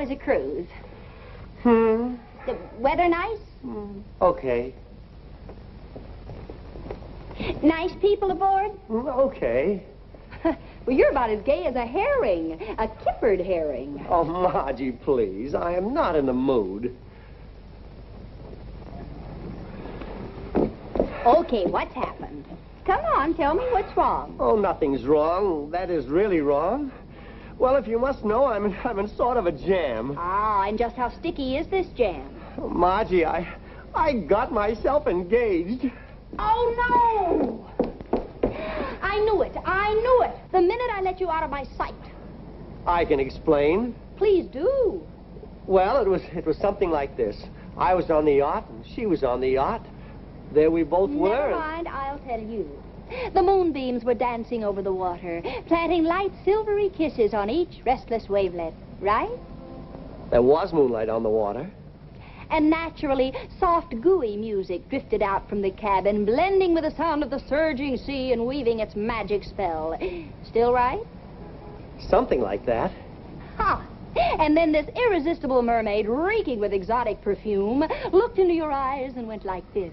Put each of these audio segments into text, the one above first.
was the cruise? Hmm? The weather nice? Okay. Nice people aboard? Okay. Well, you're about as gay as a herring, a kippered herring. Oh, Margie, please. I am not in the mood. Okay, what's happened? Come on, tell me what's wrong. Oh, nothing's wrong. That is really wrong. Well, if you must know, I'm in sort of a jam. Ah, and just how sticky is this jam? Oh, Margie, I got myself engaged. Oh, no! I knew it. I knew it. The minute I let you out of my sight. I can explain. Please do. Well, it was something like this. I was on the yacht, and she was on the yacht. There we both were. Never mind, I'll tell you. The moonbeams were dancing over the water, planting light silvery kisses on each restless wavelet, right? There was moonlight on the water. And naturally, soft, gooey music drifted out from the cabin, blending with the sound of the surging sea and weaving its magic spell. Still right? Something like that. Ha! And then this irresistible mermaid, reeking with exotic perfume, looked into your eyes and went like this.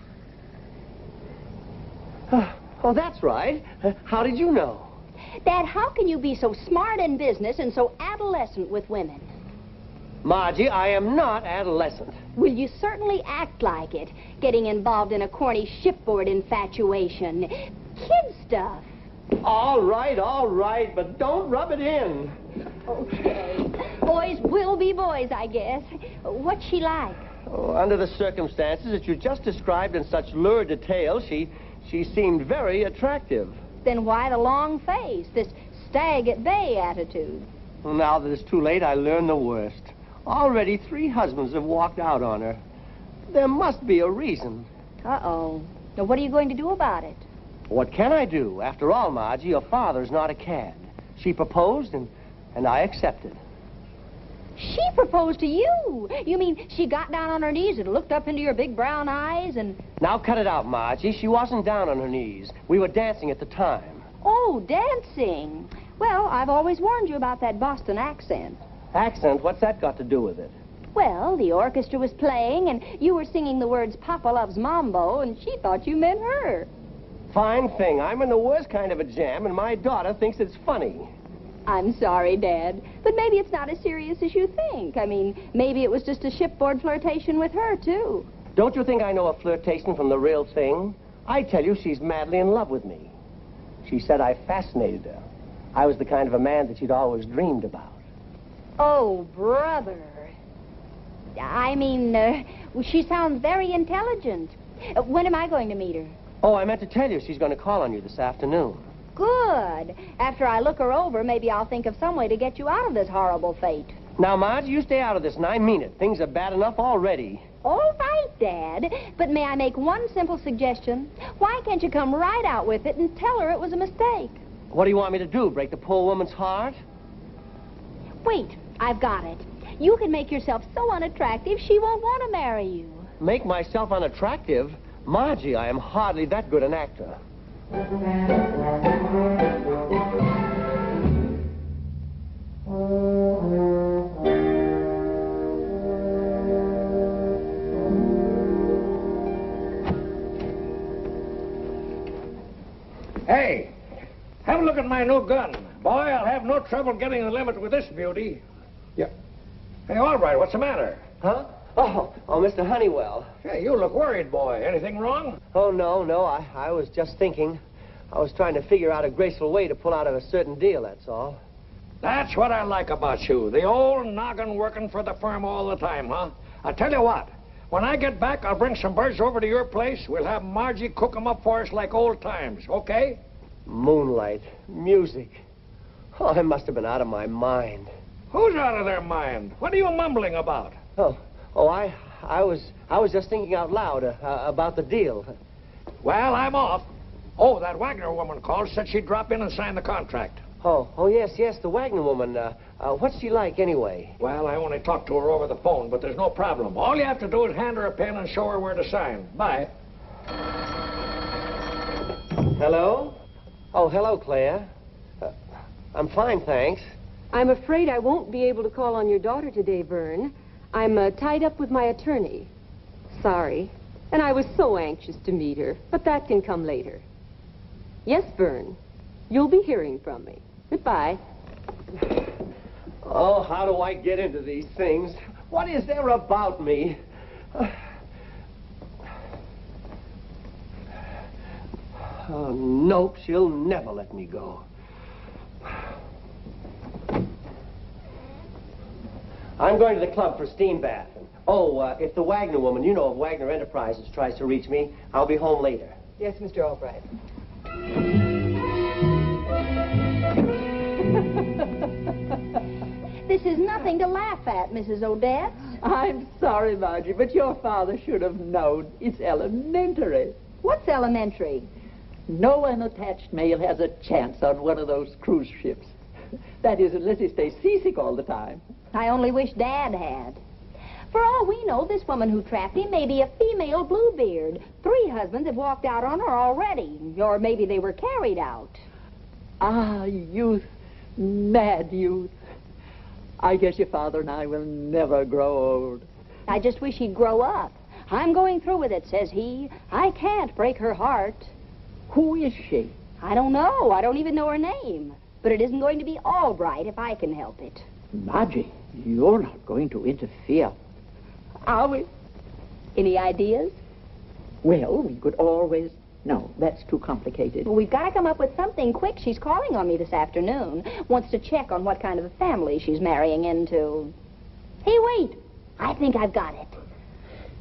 Oh, that's right. How did you know? Dad, how can you be so smart in business and so adolescent with women? Margie, I am not adolescent. Well, you certainly act like it, getting involved in a corny shipboard infatuation. Kid stuff. All right, but don't rub it in. Okay. Boys will be boys, I guess. What's she like? Oh, under the circumstances that you just described in such lurid detail, she seemed very attractive. Then why the long face, this stag at bay attitude? Well, now that it's too late, I learned the worst. Already 3 husbands have walked out on her. There must be a reason. Uh-oh. Now, what are you going to do about it? What can I do? After all, Margie, your father's not a cad. She proposed, and I accepted. She proposed to you? You mean she got down on her knees and looked up into your big brown eyes and... Now cut it out, Margie. She wasn't down on her knees. We were dancing at the time. Oh, dancing. Well, I've always warned you about that Boston accent. Accent? What's that got to do with it? Well, the orchestra was playing, and you were singing the words Papa Loves Mambo, and she thought you meant her. Fine thing. I'm in the worst kind of a jam, and my daughter thinks it's funny. I'm sorry, Dad, but maybe it's not as serious as you think. I mean, maybe it was just a shipboard flirtation with her, too. Don't you think I know a flirtation from the real thing? I tell you, she's madly in love with me. She said I fascinated her. I was the kind of a man that she'd always dreamed about. Oh, brother. I mean, she sounds very intelligent. When am I going to meet her? Oh, I meant to tell you, she's going to call on you this afternoon. Good. After I look her over, maybe I'll think of some way to get you out of this horrible fate. Now, Marge, you stay out of this, and I mean it. Things are bad enough already. All right, Dad. But may I make one simple suggestion? Why can't you come right out with it and tell her it was a mistake? What do you want me to do, break the poor woman's heart? Wait, I've got it. You can make yourself so unattractive she won't want to marry you. Make myself unattractive? Margie, I am hardly that good an actor. Hey, have a look at my new gun. Boy, I'll have no trouble getting the limit with this beauty. Yeah. Hey, all right, what's the matter? Huh? Oh, Mr. Honeywell. Hey, you look worried, boy. Anything wrong? Oh, no. I was just thinking. I was trying to figure out a graceful way to pull out of a certain deal, that's all. That's what I like about you. The old noggin working for the firm all the time, huh? I tell you what. When I get back, I'll bring some birds over to your place. We'll have Margie cook them up for us like old times, okay? Moonlight. Music. Oh, I must have been out of my mind. Who's out of their mind? What are you mumbling about? I was just thinking out loud about the deal. Well, I'm off. Oh, that Wagner woman called, said she'd drop in and sign the contract. Oh, yes, the Wagner woman. What's she like, anyway? Well, I only talked to her over the phone, but there's no problem. All you have to do is hand her a pen and show her where to sign. Bye. Hello? Oh, hello, Claire. I'm fine, thanks. I'm afraid I won't be able to call on your daughter today, Vern. I'm tied up with my attorney. Sorry. And I was so anxious to meet her, but that can come later. Yes, Vern. You'll be hearing from me. Goodbye. Oh, how do I get into these things? What is there about me? Oh, nope, she'll never let me go. I'm going to the club for steam bath. Oh, if the Wagner woman, you know of Wagner Enterprises, tries to reach me, I'll be home later. Yes, Mr. Albright. This is nothing to laugh at, Mrs. Odette. I'm sorry, Margie, but your father should have known. It's elementary. What's elementary? No unattached male has a chance on one of those cruise ships. That is, unless he stays seasick all the time. I only wish Dad had. For all we know, this woman who trapped him may be a female Bluebeard. 3 husbands have walked out on her already. Or maybe they were carried out. Ah, youth. Mad youth. I guess your father and I will never grow old. I just wish he'd grow up. I'm going through with it, says he. I can't break her heart. Who is she? I don't know. I don't even know her name. But it isn't going to be Albright if I can help it. Margie, you're not going to interfere, are we? Any ideas? Well, we could always... No, that's too complicated. Well, we've got to come up with something quick. She's calling on me this afternoon. Wants to check on what kind of a family she's marrying into. Hey, wait. I think I've got it.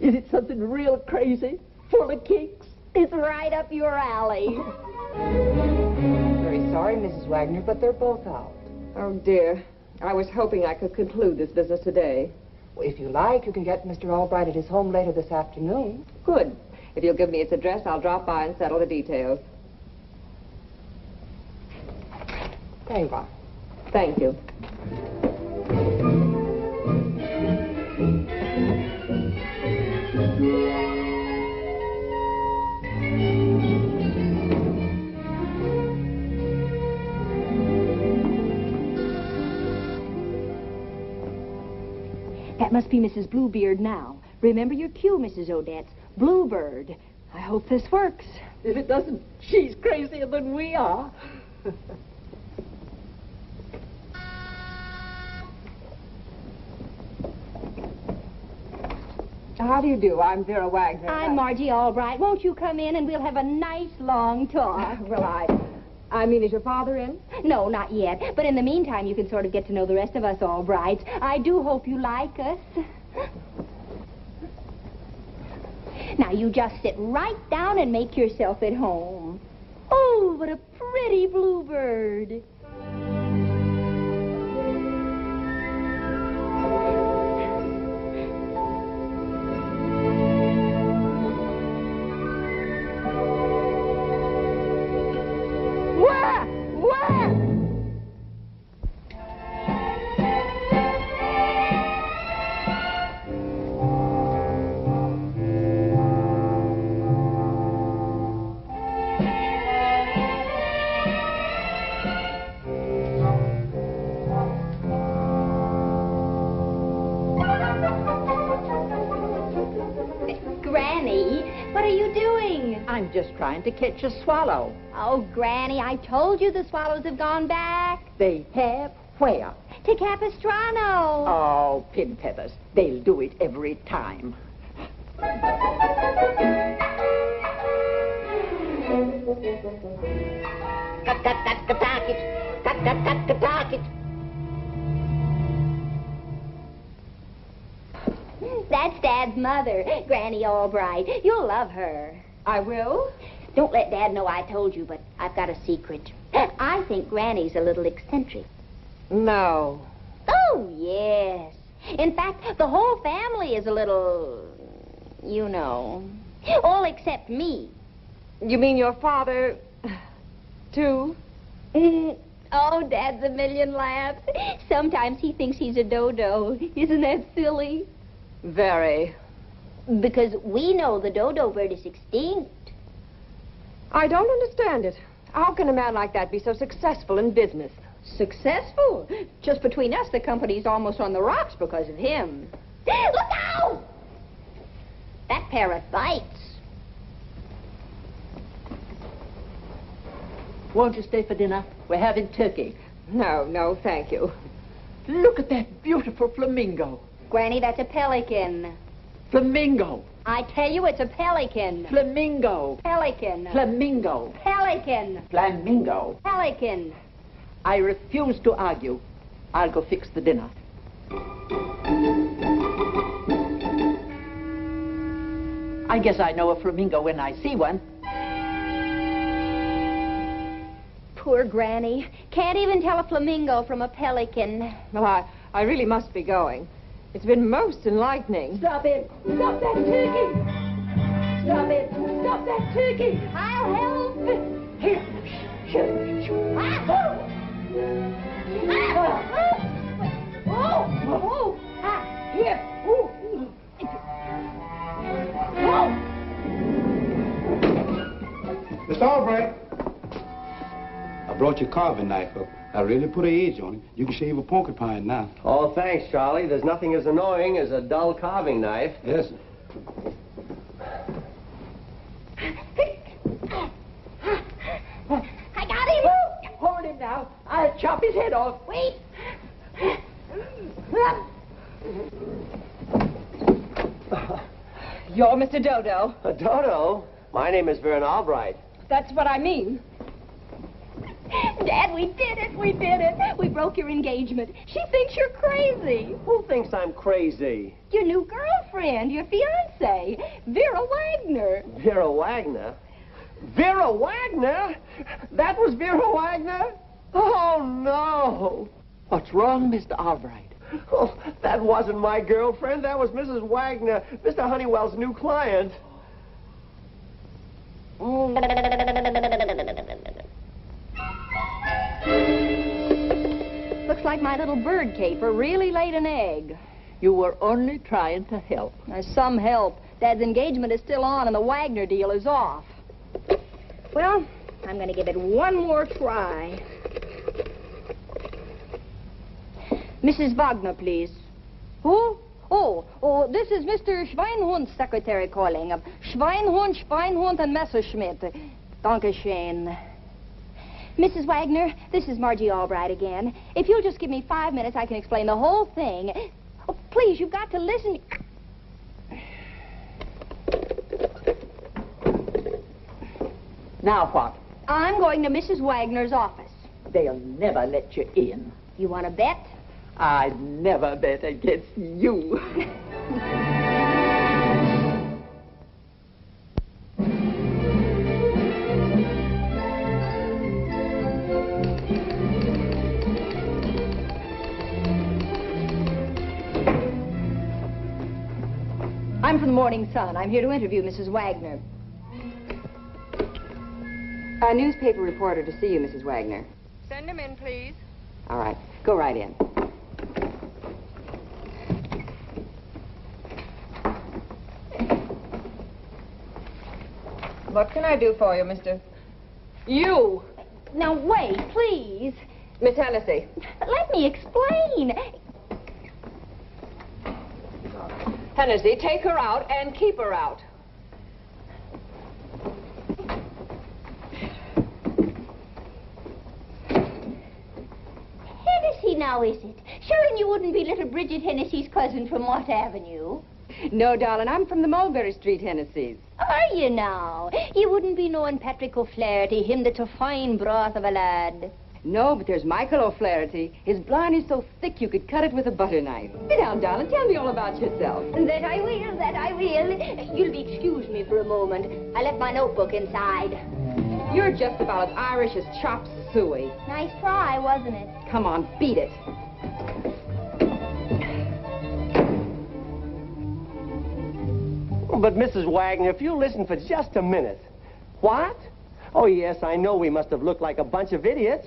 Is it something real crazy? Full of kinks? It's right up your alley. Very sorry, Mrs. Wagner, but they're both out. Oh, dear. I was hoping I could conclude this business today. Well, if you like, you can get Mr. Albright at his home later this afternoon. Good. If you'll give me its address, I'll drop by and settle the details. There you are. Thank you. That must be Mrs. Bluebeard now. Remember your cue, Mrs. Odette. Bluebird. I hope this works. If it doesn't, she's crazier than we are. How do you do? I'm Vera Wagner. I'm Margie Albright. Won't you come in and we'll have a nice long talk? Well, I mean, is your father in? No, not yet. But in the meantime, you can sort of get to know the rest of us Albrights. I do hope you like us. Now, you just sit right down and make yourself at home. Oh, what a pretty bluebird. I'm just trying to catch a swallow. Oh, Granny, I told you the swallows have gone back. They have? Where? To Capistrano. Oh, pin feathers. They'll do it every time. That's Dad's mother, Granny Albright. You'll love her. I will? Don't let Dad know I told you, but I've got a secret. I think Granny's a little eccentric. No. Oh, yes. In fact, the whole family is a little, you know, all except me. You mean your father, too? Oh, Dad's a million laughs. Sometimes he thinks he's a dodo. Isn't that silly? Very. Because we know the dodo bird is extinct. I don't understand it. How can a man like that be so successful in business? Successful? Just between us, the company's almost on the rocks because of him. Look out! That parrot bites. Won't you stay for dinner? We're having turkey. No, no, thank you. Look at that beautiful flamingo. Granny, that's a pelican. Flamingo. I tell you, it's a pelican. Flamingo. Pelican. Flamingo. Pelican. Flamingo. Pelican. I refuse to argue. I'll go fix the dinner. I guess I know a flamingo when I see one. Poor Granny. Can't even tell a flamingo from a pelican. Well, I really must be going. It's been most enlightening. Stop it! Stop that turkey! Stop it! Stop that turkey! I'll help! Here! Ah! Oh! Oh! Ah! Here! Oh! Mr. Albright. I brought your carving knife up. I really put an edge on it. You can shave a porcupine now. Oh, thanks, Charlie. There's nothing as annoying as a dull carving knife. Yes, sir. I got him! Hold him now. I'll chop his head off. Wait! You're Mr. Dodo. Dodo? My name is Vern Albright. That's what I mean. Dad, we did it! We did it! We broke your engagement. She thinks you're crazy. Who thinks I'm crazy? Your new girlfriend, your fiancée, Vera Wagner. Vera Wagner? Vera Wagner? That was Vera Wagner? Oh, no. What's wrong, Mr. Albright? Oh, that wasn't my girlfriend. That was Mrs. Wagner, Mr. Honeywell's new client. Looks like my little bird caper really laid an egg. You were only trying to help. Some help. Dad's engagement is still on and the Wagner deal is off. Well, I'm going to give it one more try. Mrs. Wagner, please. Who? Oh, this is Mr. Schweinhund's secretary calling. Schweinhund and Messerschmitt. Dankeschön. Mrs. Wagner, this is Margie Albright again. If you'll just give me 5 minutes, I can explain the whole thing. Oh, please, you've got to listen. Now what? I'm going to Mrs. Wagner's office. They'll never let you in. You want to bet? I'd never bet against you. I'm from the Morning Sun. I'm here to interview Mrs. Wagner. A newspaper reporter to see you, Mrs. Wagner. Send him in, please. All right. Go right in. What can I do for you, mister? You! Now, wait, please. Miss Hennessy. Let me explain. Hennessy, take her out and keep her out. Hennessy, now, is it? Sure, and you wouldn't be little Bridget Hennessy's cousin from Watt Avenue? No, darling, I'm from the Mulberry Street Hennessy's. Are you now? You wouldn't be knowing Patrick O'Flaherty, him that's a fine broth of a lad. No, but there's Michael O'Flaherty. His blarney's so thick you could cut it with a butter knife. Sit down, darling. Tell me all about yourself. That I will, that I will. You'll be excuse me for a moment. I left my notebook inside. You're just about as Irish as chop suey. Nice try, wasn't it? Come on, beat it. But, Mrs. Wagner, if you listen for just a minute. What? Oh, yes, I know we must have looked like a bunch of idiots.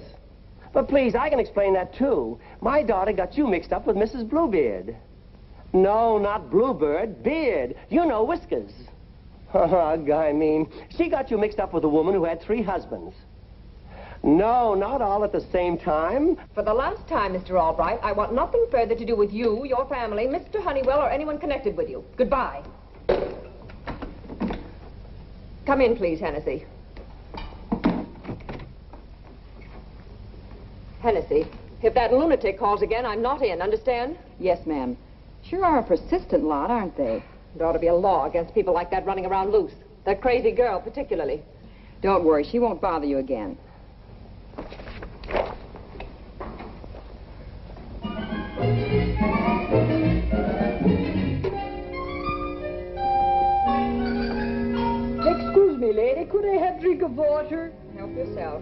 But please, I can explain that, too. My daughter got you mixed up with Mrs. Bluebeard. No, not Bluebird, Beard. You know, Whiskers. I mean, she got you mixed up with a woman who had 3 husbands. No, not all at the same time. For the last time, Mr. Albright, I want nothing further to do with you, your family, Mr. Honeywell, or anyone connected with you. Goodbye. Come in, please, Hennessy. Hennessy, if that lunatic calls again, I'm not in, understand? Yes, ma'am. Sure are a persistent lot, aren't they? There ought to be a law against people like that running around loose. That crazy girl, particularly. Don't worry, she won't bother you again. Excuse me, lady, could I have a drink of water? Help yourself.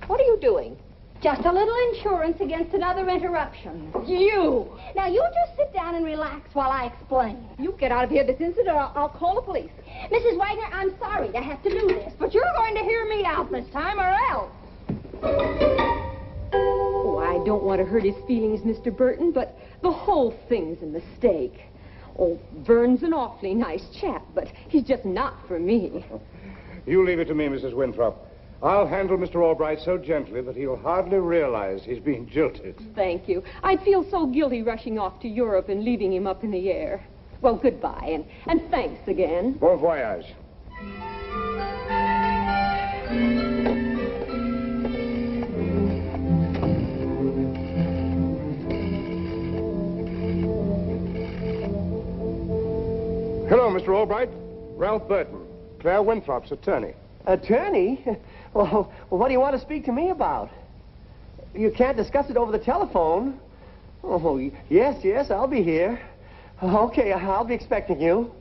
What are you doing? Just a little insurance against another interruption. You! Now, you just sit down and relax while I explain. You get out of here this instant or I'll call the police. Mrs. Wagner, I'm sorry to have to do this, but you're going to hear me out this time or else. Oh, I don't want to hurt his feelings, Mr. Burton, but the whole thing's a mistake. Oh, Vern's an awfully nice chap, but he's just not for me. You leave it to me, Mrs. Winthrop. I'll handle Mr. Albright so gently that he'll hardly realize he's being jilted. Thank you. I'd feel so guilty rushing off to Europe and leaving him up in the air. Well, goodbye, and thanks again. Bon voyage. Hello, Mr. Albright. Ralph Burton, Claire Winthrop's attorney. Attorney? Well, what do you want to speak to me about? You can't discuss it over the telephone. Oh, yes, I'll be here. Okay, I'll be expecting you.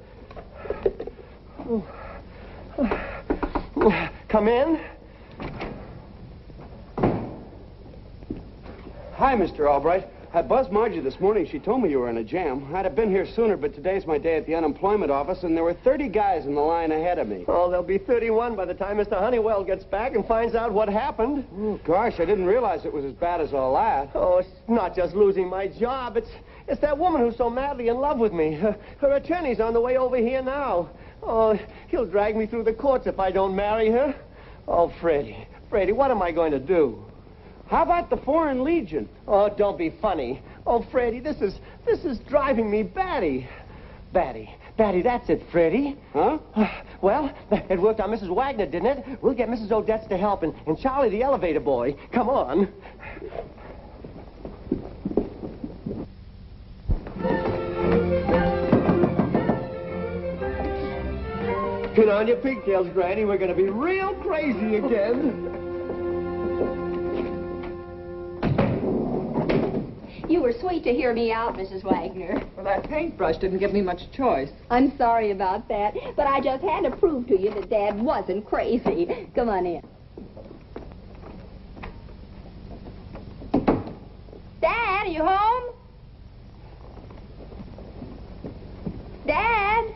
Come in. Hi, Mr. Albright. I buzzed Margie this morning. She told me you were in a jam. I'd have been here sooner, but today's my day at the unemployment office, and there were 30 guys in the line ahead of me. Oh, there'll be 31 by the time Mr. Honeywell gets back and finds out what happened. Oh, gosh, I didn't realize it was as bad as all that. Oh, it's not just losing my job. It's that woman who's so madly in love with me. Her attorney's on the way over here now. Oh, he'll drag me through the courts if I don't marry her. Oh, Freddie, what am I going to do? How about the Foreign Legion? Oh, don't be funny. Oh, Freddie, this is driving me batty. Batty, that's it, Freddie. Huh? Well, it worked on Mrs. Wagner, didn't it? We'll get Mrs. Odetts to help, and Charlie the elevator boy. Come on. Put on your pigtails, Granny. We're going to be real crazy again. You were sweet to hear me out, Mrs. Wagner. Well, that paintbrush didn't give me much choice. I'm sorry about that, but I just had to prove to you that Dad wasn't crazy. Come on in. Dad, are you home? Dad?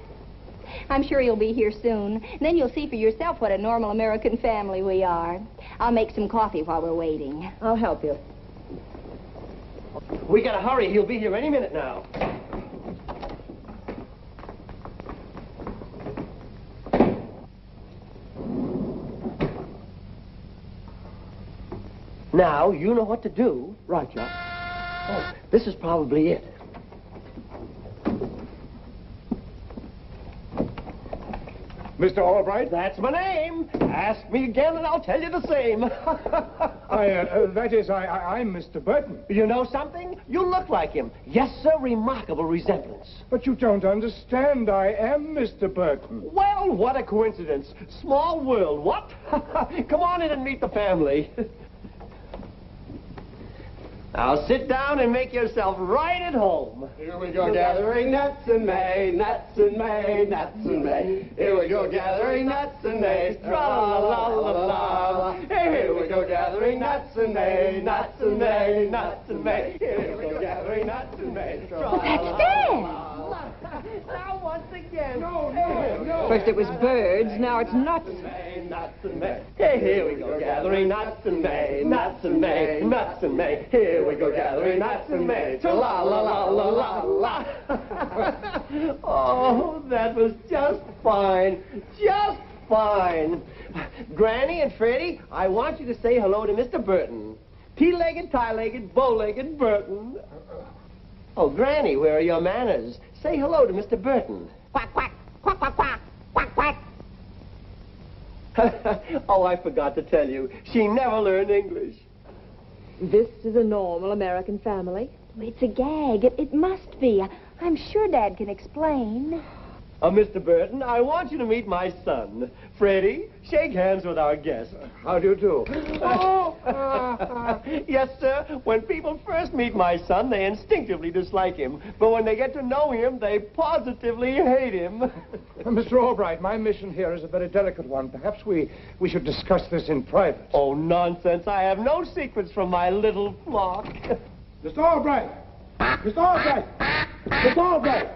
I'm sure you'll be here soon. Then you'll see for yourself what a normal American family we are. I'll make some coffee while we're waiting. I'll help you. We gotta hurry. He'll be here any minute now. Now, you know what to do. Right, Jack. Oh, this is probably it. Mr. Albright? That's my name. Ask me again and I'll tell you the same. I'm Mr. Burton. You know something? You look like him. Yes, sir, remarkable resemblance. But you don't understand. I am Mr. Burton. Well, what a coincidence. Small world, what? Come on in and meet the family. Now sit down and make yourself right at home. Here we go gathering nuts in May, nuts in May, nuts in May. Here we go gathering nuts in May, tra-la-la-la-la-la. Here we go gathering nuts in May, nuts in May, nuts in May. Here we go gathering nuts in May, tra-la-la-la-la. Now once again. No. First it was birds, now it's nuts. Nuts in May. Hey, here we go gathering nuts in May, nuts in May, nuts in May. Here Here we go gathering nuts in May. La la la la la la. Oh, that was just fine. Just fine. Granny and Freddie, I want you to say hello to Mr. Burton. Pea-legged, tie-legged, bow-legged Burton. Oh, Granny, where are your manners? Say hello to Mr. Burton. Quack, quack, quack, quack, quack, quack, quack. Oh, I forgot to tell you. She never learned English. This is a normal American family. It's a gag. It must be. I'm sure Dad can explain. Mr. Burton, I want you to meet my son. Freddie, shake hands with our guest. How do you do? Yes, sir. When people first meet my son, they instinctively dislike him. But when they get to know him, they positively hate him. Mr. Albright, my mission here is a very delicate one. Perhaps we should discuss this in private. Oh, nonsense. I have no secrets from my little flock. Mr. Albright! Mr. Albright! Mr. Albright!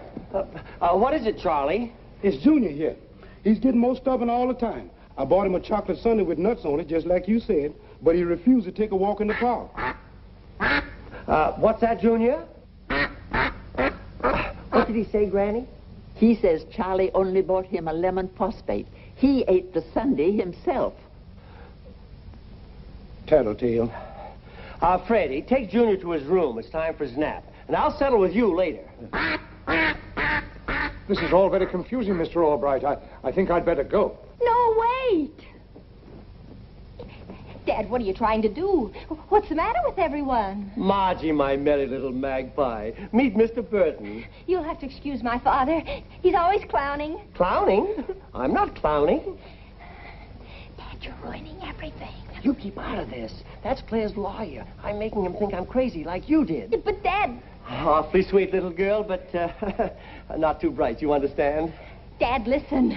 What is it, Charlie? It's Junior here. He's getting more stubborn all the time. I bought him a chocolate sundae with nuts on it, just like you said, but he refused to take a walk in the park. What's that, Junior? What did he say, Granny? He says Charlie only bought him a lemon phosphate. He ate the sundae himself. Tattletale. Freddie, take Junior to his room. It's time for his nap. And I'll settle with you later. This is all very confusing, Mr. Albright. I think I'd better go. No, wait. Dad, what are you trying to do? What's the matter with everyone? Margie, my merry little magpie. Meet Mr. Burton. You'll have to excuse my father. He's always clowning. Clowning? I'm not clowning. Dad, you're ruining everything. You keep out of this. That's Claire's lawyer. I'm making him think I'm crazy like you did. But, Dad... Awfully sweet little girl, but not too bright, you understand? Dad, listen.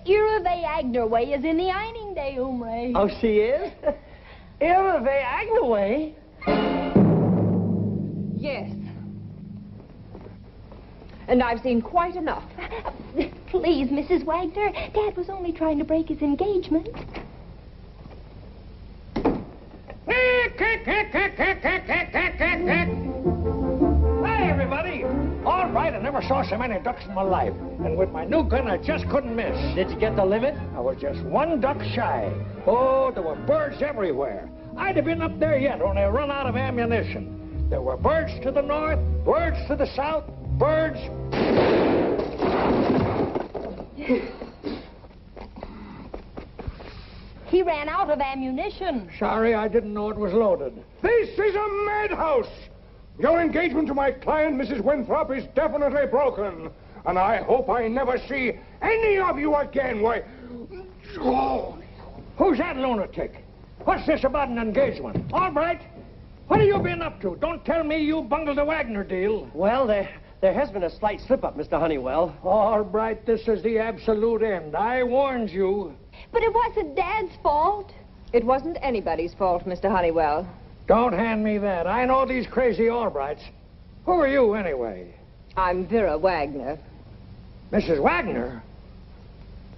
Ira Agner way is in the Eining Day way. Oh, she is? Ira Agner way? Yes. And I've seen quite enough. Please, Mrs. Wagner. Dad was only trying to break his engagement. Hey, everybody! All right, I never saw so many ducks in my life. And with my new gun, I just couldn't miss. Did you get the limit? I was just one duck shy. Oh, there were birds everywhere. I'd have been up there yet, only I run out of ammunition. There were birds to the north, birds to the south, birds... He ran out of ammunition. Sorry, I didn't know it was loaded. This is a madhouse! Your engagement to my client, Mrs. Winthrop, is definitely broken. And I hope I never see any of you again. Why... Oh. Who's that lunatic? What's this about an engagement? All right. What have you been up to? Don't tell me you bungled the Wagner deal. Well, there has been a slight slip-up, Mr. Honeywell. All right, this is the absolute end. I warned you. But it wasn't Dad's fault. It wasn't anybody's fault, Mr. Honeywell. Don't hand me that. I know these crazy Albrights. Who are you, anyway? I'm Vera Wagner. Mrs. Wagner?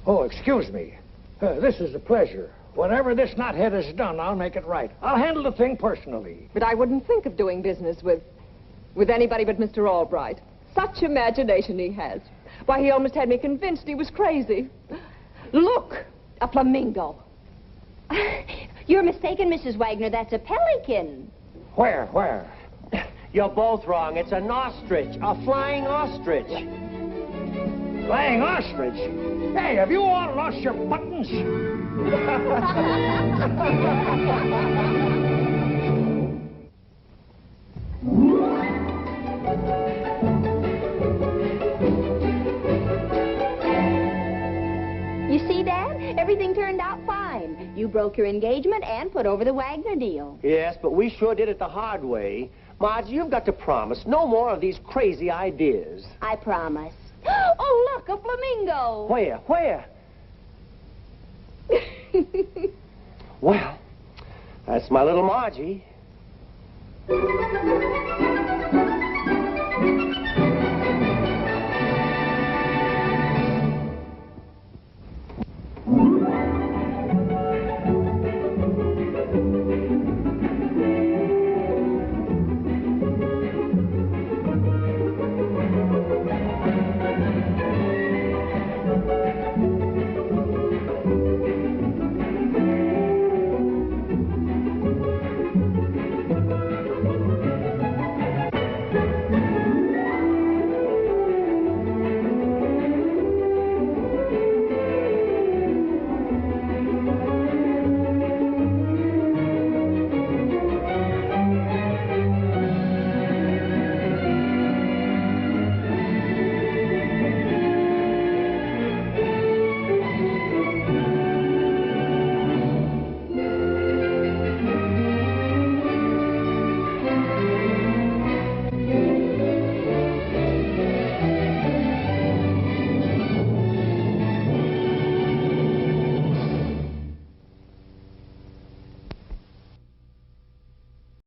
Oh, excuse me. This is a pleasure. Whatever this knothead has done, I'll make it right. I'll handle the thing personally. But I wouldn't think of doing business with anybody but Mr. Albright. Such imagination he has. Why, he almost had me convinced he was crazy. Look, a flamingo. You're mistaken, Mrs. Wagner. That's a pelican. Where? You're both wrong. It's an ostrich, a flying ostrich. Flying ostrich? Hey, have you all lost your buttons? You see, Dad? Everything turned out fine. You broke your engagement and put over the Wagner deal. Yes, but we sure did it the hard way. Margie, you've got to promise no more of these crazy ideas. I promise. Oh, look, a flamingo. Where? Well, that's my little Margie.